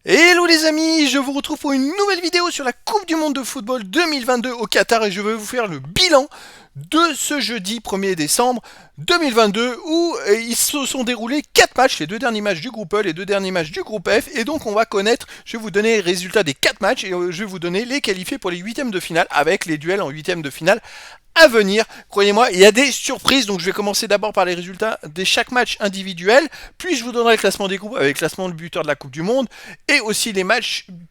Hello les amis, je vous retrouve pour une nouvelle vidéo sur la Coupe du Monde de football 2022 au Qatar et je vais vous faire le bilan de ce jeudi 1er décembre 2022 où ils se sont déroulés 4 matchs, les deux derniers matchs du groupe E, les deux derniers matchs du groupe F et donc on va connaître, je vais vous donner les résultats des 4 matchs et je vais vous donner les qualifiés pour les huitièmes de finale avec les duels en huitièmes de finale à venir. Croyez-moi, il y a des surprises, donc je vais commencer d'abord par les résultats de chaque match individuel, puis je vous donnerai le classement des groupes avec le classement de buteur de la Coupe du Monde, et aussi les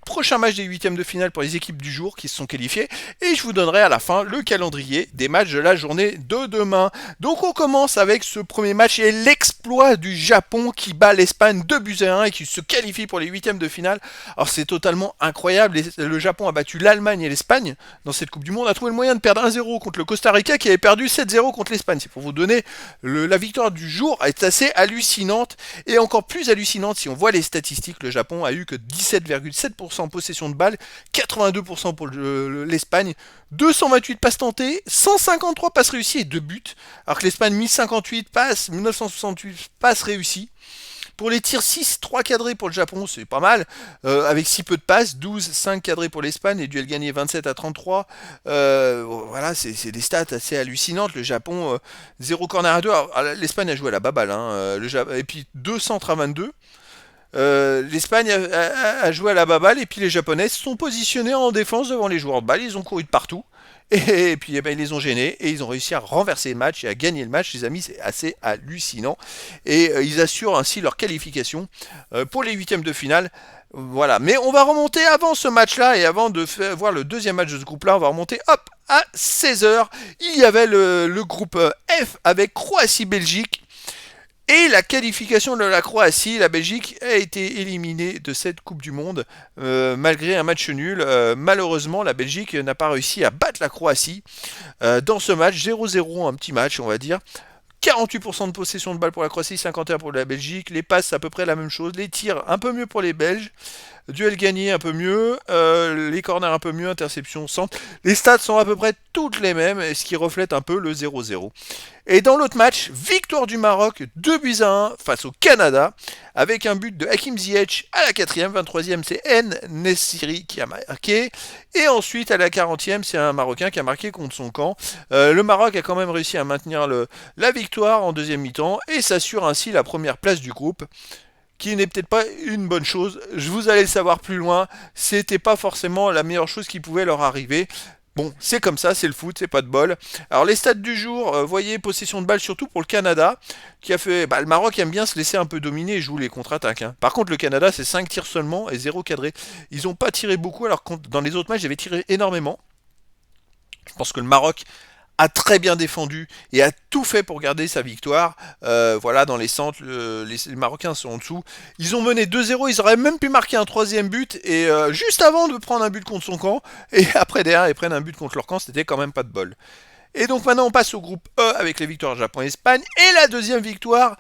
prochains matchs des huitièmes de finale pour les équipes du jour qui se sont qualifiées, et je vous donnerai à la fin le calendrier des matchs de la journée de demain. Donc on commence avec ce premier match et l'exploit du Japon qui bat l'Espagne 2-1 et qui se qualifie pour les huitièmes de finale. Alors c'est totalement incroyable, le Japon a battu l'Allemagne et l'Espagne dans cette Coupe du Monde, a trouvé le moyen de perdre 1-0 contre le Costa Rica qui avait perdu 7-0 contre l'Espagne. C'est pour vous donner la victoire du jour est assez hallucinante et encore plus hallucinante si on voit les statistiques. Le Japon a eu que 17,7% possession de balles, 82% pour l'Espagne, 228 passes tentées, 153 passes réussies et 2 buts, alors que l'Espagne 1058 passes, 1968 passes réussies. Pour les tirs 6, 3 cadrés pour le Japon, c'est pas mal, avec si peu de passes, 12, 5 cadrés pour l'Espagne, les duels gagnés 27-33. Voilà, c'est des stats assez hallucinantes. Le Japon, 0 corner à 2. L'Espagne a joué à la baballe, hein, et puis 2 centres à 22. L'Espagne a joué à la baballe et puis les Japonais se sont positionnés en défense devant les joueurs de balle, ils ont couru de partout. Et puis ils les ont gênés et ils ont réussi à renverser le match et à gagner le match, les amis, c'est assez hallucinant. Et ils assurent ainsi leur qualification pour les huitièmes de finale. Voilà, mais on va remonter avant ce match-là et avant de voir le deuxième match de ce groupe-là, on va remonter hop à 16h. Il y avait le groupe F avec Croatie-Belgique. Et la qualification de la Croatie, la Belgique a été éliminée de cette Coupe du Monde malgré un match nul. Malheureusement, la Belgique n'a pas réussi à battre la Croatie dans ce match 0-0, un petit match on va dire. 48% de possession de balle pour la Croatie, 51% pour la Belgique. Les passes, c'est à peu près la même chose. Les tirs, un peu mieux pour les Belges. Duel gagné, un peu mieux. Les corners, un peu mieux. Interception, centre. Les stats sont à peu près toutes les mêmes, ce qui reflète un peu le 0-0. Et dans l'autre match, victoire du Maroc 2-1 face au Canada, avec un but de Hakim Ziyech à la 4e, 23e c'est En Nessiri qui a marqué, et ensuite à la 40e c'est un Marocain qui a marqué contre son camp. Le Maroc a quand même réussi à maintenir la victoire en deuxième mi-temps, et s'assure ainsi la première place du groupe, qui n'est peut-être pas une bonne chose. Vous allez le savoir plus loin, c'était pas forcément la meilleure chose qui pouvait leur arriver. Bon, c'est comme ça, c'est le foot, c'est pas de bol. Alors les stats du jour, voyez, possession de balle surtout pour le Canada, qui a fait... le Maroc aime bien se laisser un peu dominer et joue les contre-attaques. Hein. Par contre, le Canada, c'est 5 tirs seulement et 0 cadré. Ils n'ont pas tiré beaucoup, alors que dans les autres matchs, ils avaient tiré énormément. Je pense que le Maroc a très bien défendu et a tout fait pour garder sa victoire. Voilà, dans les centres, les Marocains sont en dessous. Ils ont mené 2-0, ils auraient même pu marquer un troisième but, et juste avant de prendre un but contre son camp, et après derrière, ils prennent un but contre leur camp, c'était quand même pas de bol. Et donc maintenant on passe au groupe E avec les victoires Japon et Espagne. Et la deuxième victoire,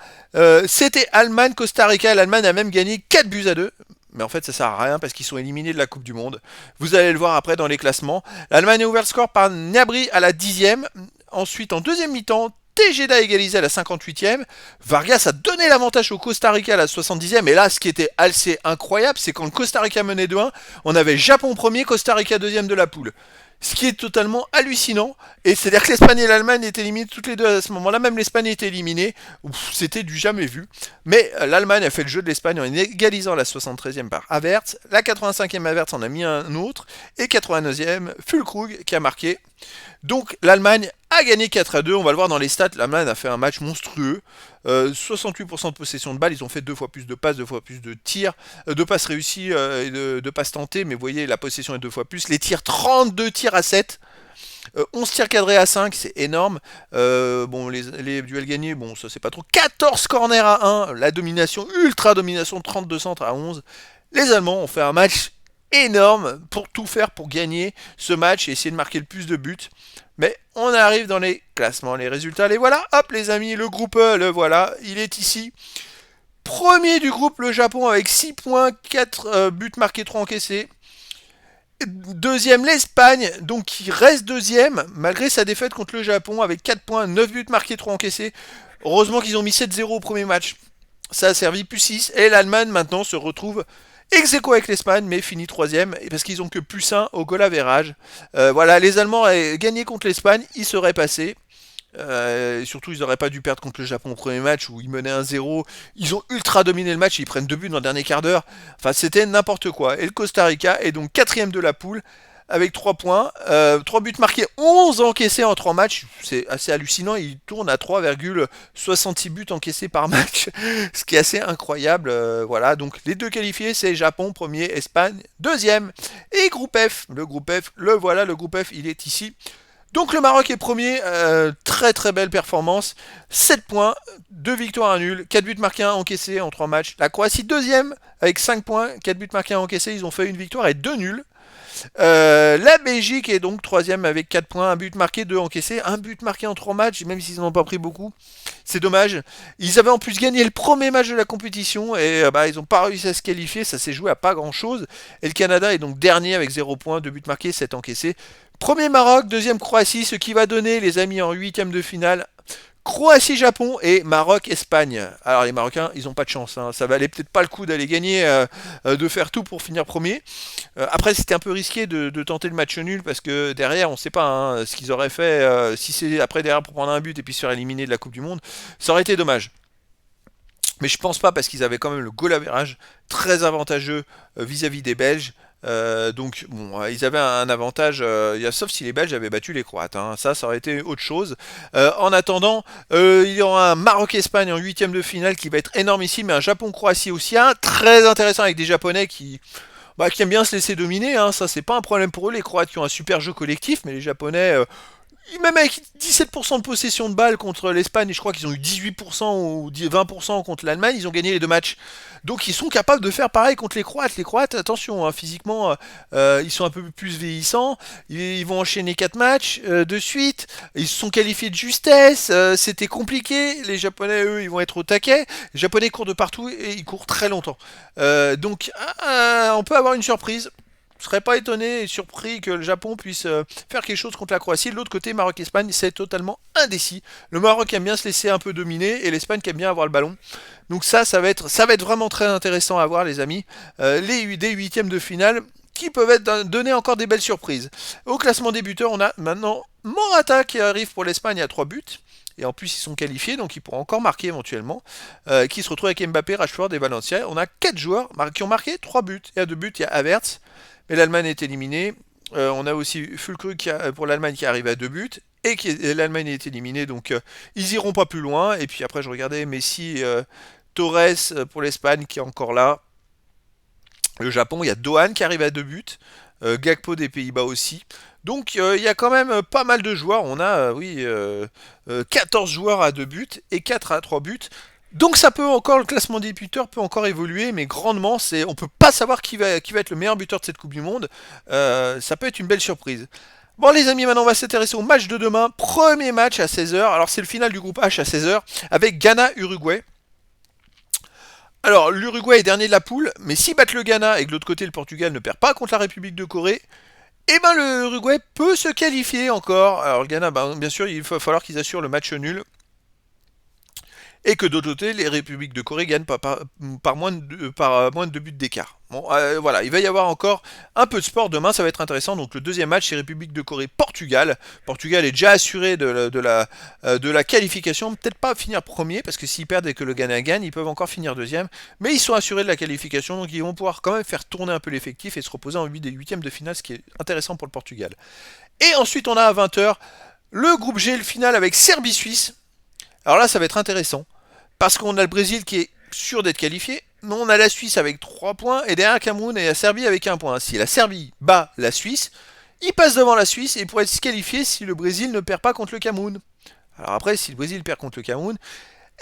c'était Allemagne-Costa Rica. L'Allemagne a même gagné 4-2. Mais en fait ça sert à rien parce qu'ils sont éliminés de la Coupe du Monde. Vous allez le voir après dans les classements. L'Allemagne a ouvert le score par Gnabry à la 10e. Ensuite en deuxième mi-temps, Tejeda a égalisé à la 58e. Vargas a donné l'avantage au Costa Rica à la 70e. Et là, ce qui était assez incroyable, c'est quand le Costa Rica menait 2-1, on avait Japon premier, Costa Rica deuxième de la poule. Ce qui est totalement hallucinant. Et c'est-à-dire que l'Espagne et l'Allemagne étaient éliminées toutes les deux à ce moment-là. Même l'Espagne était éliminée. C'était du jamais vu. Mais l'Allemagne a fait le jeu de l'Espagne en égalisant la 73e par Havertz. La 85e Havertz en a mis un autre. Et 89e, Füllkrug qui a marqué. Donc l'Allemagne a gagné 4-2, on va le voir dans les stats, l'Allemagne a fait un match monstrueux, 68% de possession de balle, ils ont fait 2 fois plus de passes, 2 fois plus de tirs, 2 passes réussies et de passes tentées, mais vous voyez la possession est 2 fois plus, les tirs 32 tirs à 7, 11 tirs cadrés à 5, c'est énorme. Bon, les duels gagnés, bon, ça c'est pas trop. 14 corners à 1, la domination, ultra domination, 32 centres à 11. Les Allemands ont fait un match énorme pour tout faire pour gagner ce match et essayer de marquer le plus de buts. Mais on arrive dans les classements, les résultats, les voilà. Hop les amis, le groupe E, le voilà, il est ici. Premier du groupe, le Japon avec 6 points, 4 buts marqués, 3 encaissés. Deuxième, l'Espagne, donc qui reste deuxième, malgré sa défaite contre le Japon, avec 4 points, 9 buts marqués, 3 encaissés. Heureusement qu'ils ont mis 7-0 au premier match. Ça a servi, plus 6. Et l'Allemagne, maintenant, se retrouve Ex-aequo avec l'Espagne, mais finit troisième, parce qu'ils ont que +1 au goal average. Voilà, les Allemands avaient gagné contre l'Espagne, ils seraient passés. Surtout, ils n'auraient pas dû perdre contre le Japon au premier match où ils menaient 1-0. Ils ont ultra dominé le match, ils prennent 2 buts dans le dernier quart d'heure. Enfin, c'était n'importe quoi. Et le Costa Rica est donc quatrième de la poule avec 3 points. 3 buts marqués, 11 encaissés en 3 matchs. C'est assez hallucinant. Il tourne à 3,66 buts encaissés par match, ce qui est assez incroyable. Voilà, donc les deux qualifiés, c'est Japon, premier, Espagne, deuxième. Et groupe F, le groupe F, le voilà, le groupe F, il est ici. Donc le Maroc est premier, très très belle performance, 7 points, 2 victoires, 1 nul, 4 buts marqués, 1 encaissés en 3 matchs. La Croatie deuxième avec 5 points, 4 buts marqués, 1 encaissés, ils ont fait une victoire et 2 nuls. La Belgique est donc troisième avec 4 points, 1 but marqué, 2 encaissés, 1 but marqué en 3 matchs, même s'ils n'en ont pas pris beaucoup. C'est dommage. Ils avaient en plus gagné le premier match de la compétition et ils n'ont pas réussi à se qualifier, ça s'est joué à pas grand chose. Et le Canada est donc dernier avec 0 points, 2 buts marqués, 7 encaissés. Premier Maroc, deuxième Croatie, ce qui va donner les amis en huitième de finale. Croatie-Japon et Maroc-Espagne. Alors les Marocains, ils n'ont pas de chance. Hein. Ça valait peut-être pas le coup d'aller gagner, de faire tout pour finir premier. Après, c'était un peu risqué de tenter le match nul parce que derrière, on ne sait pas hein, ce qu'ils auraient fait si c'est après derrière pour prendre un but et puis se faire éliminer de la Coupe du Monde. Ça aurait été dommage. Mais je pense pas parce qu'ils avaient quand même le goal average très avantageux vis-à-vis des Belges. Donc bon, ils avaient un avantage, sauf si les Belges avaient battu les Croates. Hein. Ça aurait été autre chose. En attendant, il y aura un Maroc-Espagne en huitième de finale qui va être énorme ici, mais un Japon-Croatie aussi, hein, très intéressant avec des Japonais qui aiment bien se laisser dominer. Hein. Ça, c'est pas un problème pour eux. Les Croates qui ont un super jeu collectif, mais les Japonais, même avec 17% de possession de balles contre l'Espagne, et je crois qu'ils ont eu 18% ou 20% contre l'Allemagne, ils ont gagné les deux matchs. Donc ils sont capables de faire pareil contre les Croates. Les Croates, attention, hein, physiquement, ils sont un peu plus vieillissants. Ils vont enchaîner 4 matchs de suite. Ils se sont qualifiés de justesse. C'était compliqué. Les Japonais, eux, ils vont être au taquet. Les Japonais courent de partout et ils courent très longtemps. Donc on peut avoir une surprise. Je serais pas étonné et surpris que le Japon puisse faire quelque chose contre la Croatie. De l'autre côté, Maroc-Espagne, c'est totalement indécis. Le Maroc aime bien se laisser un peu dominer et l'Espagne qui aime bien avoir le ballon. Donc ça va être vraiment très intéressant à voir, les amis. Des huitièmes de finale qui peuvent donner encore des belles surprises. Au classement des buteurs, on a maintenant Morata qui arrive pour l'Espagne à 3 buts. Et en plus, ils sont qualifiés, donc ils pourront encore marquer éventuellement. Qui se retrouve avec Mbappé, Rashford et Valencia. On a 4 joueurs qui ont marqué 3 buts. Et à 2 buts, il y a Havertz. Mais l'Allemagne est éliminée. On a aussi Füllkrug pour l'Allemagne qui arrive à 2 buts. Et l'Allemagne est éliminée, donc ils iront pas plus loin. Et puis après, je regardais Messi, Torres pour l'Espagne qui est encore là. Le Japon, il y a Dohan qui arrive à 2 buts. Gakpo des Pays-Bas aussi. Donc il y a quand même pas mal de joueurs. On a 14 joueurs à 2 buts et 4 à 3 buts. Donc ça peut encore, le classement des buteurs peut encore évoluer, mais grandement, on peut pas savoir qui va être le meilleur buteur de cette Coupe du Monde. Ça peut être une belle surprise. Bon les amis, maintenant on va s'intéresser au match de demain. Premier match à 16h. Alors c'est le final du groupe H à 16h avec Ghana-Uruguay. Alors l'Uruguay est dernier de la poule, mais s'ils battent le Ghana et que de l'autre côté le Portugal ne perd pas contre la République de Corée, eh ben le Uruguay peut se qualifier encore. Alors le Ghana, bien sûr, il va falloir qu'ils assurent le match nul. Et que d'autre côté, les républiques de Corée gagnent par moins de 2 buts d'écart. Bon, voilà, il va y avoir encore un peu de sport demain, ça va être intéressant. Donc le deuxième match, c'est République de Corée-Portugal. Portugal est déjà assuré de la qualification, peut-être pas finir premier, parce que s'ils perdent et que le Ghana gagne, ils peuvent encore finir deuxième. Mais ils sont assurés de la qualification, donc ils vont pouvoir quand même faire tourner un peu l'effectif et se reposer en 8e de finale, ce qui est intéressant pour le Portugal. Et ensuite, on a à 20h le groupe G, le final avec Serbie-Suisse. Alors là, ça va être intéressant. Parce qu'on a le Brésil qui est sûr d'être qualifié, mais on a la Suisse avec 3 points, et derrière Cameroun et la Serbie avec 1 point. Si la Serbie bat la Suisse, il passe devant la Suisse et pourrait être qualifié si le Brésil ne perd pas contre le Cameroun. Alors après, si le Brésil perd contre le Cameroun,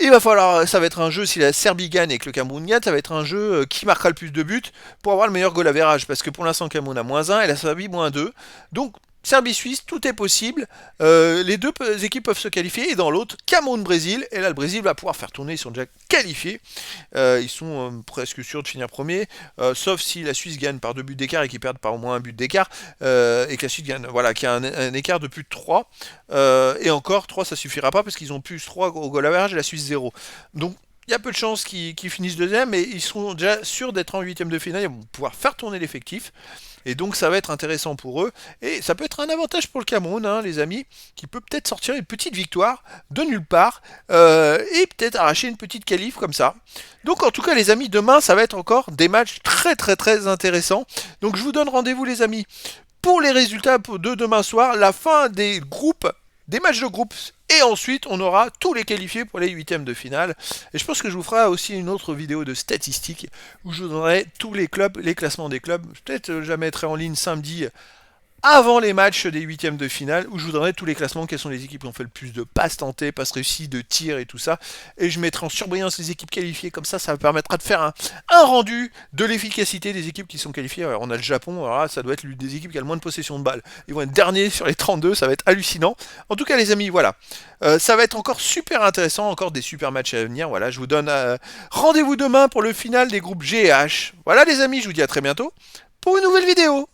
il va falloir, ça va être un jeu, si la Serbie gagne et que le Cameroun gagne, ça va être un jeu qui marquera le plus de buts pour avoir le meilleur goal average, parce que pour l'instant, le Cameroun a -1 et la Serbie -2. Donc, Serbie-Suisse, tout est possible. Les deux équipes peuvent se qualifier. Et dans l'autre, Cameroun-Brésil. Et là, le Brésil va pouvoir faire tourner. Ils sont déjà qualifiés. Ils sont presque sûrs de finir premier. Sauf si la Suisse gagne par 2 buts d'écart et qu'ils perdent par au moins 1 but d'écart. Et que la Suisse gagne, voilà, qu'il y a un écart de plus de 3. Et encore, 3, ça suffira pas parce qu'ils ont plus 3 au goal average et la Suisse 0. Donc, il y a peu de chances qu'ils finissent deuxième, mais ils seront déjà sûrs d'être en huitième de finale. Ils vont pouvoir faire tourner l'effectif. Et donc ça va être intéressant pour eux. Et ça peut être un avantage pour le Cameroun, hein, les amis, qui peut peut-être sortir une petite victoire de nulle part et peut-être arracher une petite qualif comme ça. Donc en tout cas les amis, demain ça va être encore des matchs très très très intéressants. Donc je vous donne rendez-vous les amis pour les résultats de demain soir, la fin des groupes, des matchs de groupe. Et ensuite, on aura tous les qualifiés pour les huitièmes de finale. Et je pense que je vous ferai aussi une autre vidéo de statistiques où je vous donnerai tous les clubs, les classements des clubs. Peut-être je la mettrai en ligne samedi avant les matchs des huitièmes de finale, où je vous donnerai tous les classements, quelles sont les équipes qui ont fait le plus de passes tentées, passes réussies, de tirs et tout ça. Et je mettrai en surbrillance les équipes qualifiées, comme ça me permettra de faire un rendu de l'efficacité des équipes qui sont qualifiées. Alors, on a le Japon, alors là, ça doit être l'une des équipes qui a le moins de possession de balles. Ils vont être derniers sur les 32, ça va être hallucinant. En tout cas, les amis, voilà. Ça va être encore super intéressant, encore des super matchs à venir. Voilà, je vous donne rendez-vous demain pour le final des groupes G et H. Voilà, les amis, je vous dis à très bientôt pour une nouvelle vidéo.